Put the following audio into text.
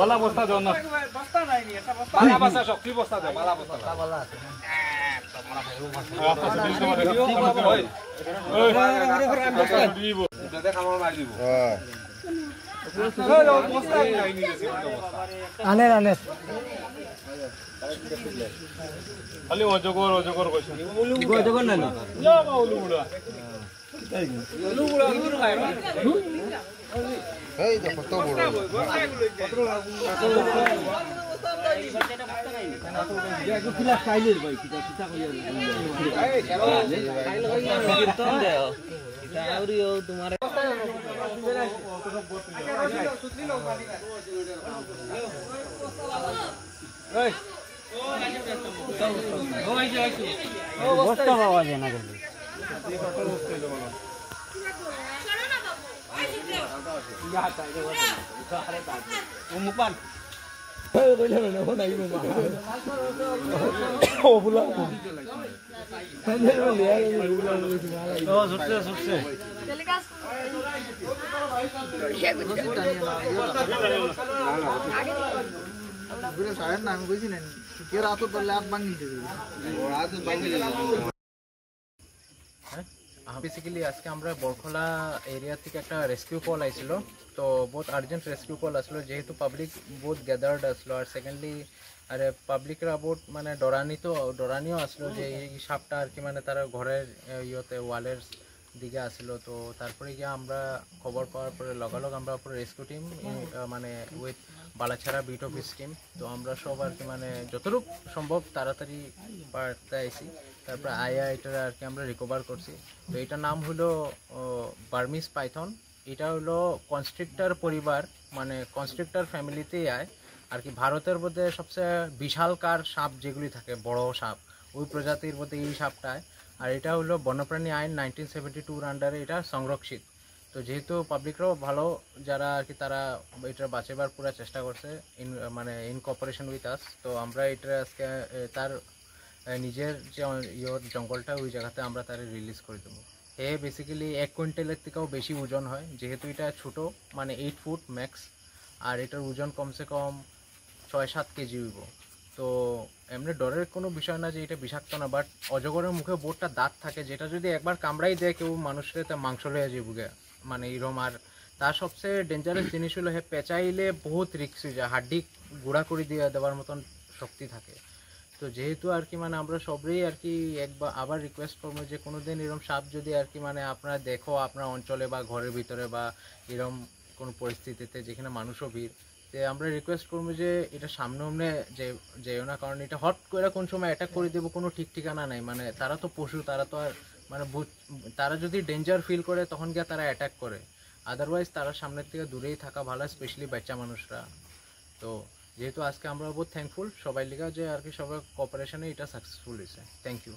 বালা বস্তা দাও না বস্তা নাই নি এটা বস্তা বালা বস্তা শক্তি বস্তা দাও বালা বস্তা বালা আছে আনে আনে খালি অজগর অজগর কইছ অজগর না না উলু বুড়া উলু বুড়া উলু খায় এই দেখো কত বড় বস্তা পাওয়া যায় না বেসিক্যালি আজকে আমরা বরখলা এরিয়া থেকে একটা রেস্কিউ কল আইছিল তো বহুত আর্জেন্ট রেস্কিউ কল আসলো যেহেতু পাবলিক বহুত গ্যাদার্ড আসলো আর সেকেন্ডলি আরে পাবলিকরা বহুত মানে ডরানিও আসলো যে এই সাপটা আর কি মানে তারা ঘরের ইয়েতে ওয়ালের দিকে আসলো তো তারপরে গিয়ে আমরা খবর পাওয়ার পরে লগালগ আমরা পুরো রেস্কিউ টিম মানে উইথ বালাছাড়া বিট অফিস টিম তো আমরা সব আর কি মানে যতটুকু সম্ভব তাড়াতাড়ি পারতে আইসি তারপরে এটা আর কি আমরা রিকভার করছি তো এটার নাম হলো বার্মিস পাইথন এটা হলো কনস্ট্রিক্টর পরিবার মানে কনস্ট্রিক্টর ফ্যামিলিতেই আয় আর কি ভারতের মধ্যে সবচেয়ে বিশালকার সাপ যেগুলি থাকে বড় সাপ ওই প্রজাতির মধ্যে এই সাপটায় আর এটা হলো বন্যপ্রাণী আইন 1972 আন্ডারে এটা সংরক্ষিত তো যেহেতু পাবলিকরাও ভালো যারা আর কি তারা এটা বাঁচাবার পুরো চেষ্টা করছে মানে ইন কোঅপারেশন উইথ আস তো আমরা এটা আজকে তার নিজের যে জঙ্গলটা ওই জায়গাতে আমরা তার রিলিজ করে দেবো বেসিক্যালি 1 কুইন্টালের থেকেও বেশি ওজন হয় যেহেতু এটা ছোটো মানে 8 ফুট ম্যাক্স আর এটার ওজন কমসে কম 6-7 কেজি হইব তো এমনি ডরের কোনো বিষয় না যে এটা বিষাক্ত না বাট অজগরের মুখে বোটটা দাঁত থাকে যেটা যদি একবার কামড়াই দেয় কেউ মানুষের তা মাংস লয়ে যাবে মানে এরম আর তার সবচেয়ে ডেঞ্জারাস জিনিস হলো পেঁচাইলে বহুত রিস্ক হয়ে যায় হাড্ডি গুঁড়া করে দিয়ে দেওয়ার মতন শক্তি থাকে তো যেহেতু আর কি মানে আমরা সবই আর কি একবার আবার রিকোয়েস্ট করবো যে কোনো দিন এরকম সাপ যদি আর কি মানে আপনারা দেখো আপনার অঞ্চলে বা ঘরের ভিতরে বা এরকম কোনো পরিস্থিতিতে যেখানে মানুষও ভিড় তো আমরা রিকোয়েস্ট করবো যে এটা সামনে যেও না কারণ এটা হট করে কোন সময় অ্যাটাক করে দেবো কোনো ঠিক ঠিকানা নাই মানে তারা তো পশু তারা তো আর মানে তারা যদি ডেঞ্জার ফিল করে তখন গিয়ে তারা অ্যাটাক করে আদারওয়াইজ তারা সামনের থেকে দূরেই থাকা ভালো স্পেশালি বাচ্চা মানুষরা তো যেহেতু আজকে আমরা বহুত থ্যাঙ্কফুল সবাই লিগা যে আর কি সবার কোঅপারেশনে এটা সাকসেসফুল হয়েছে থ্যাংক ইউ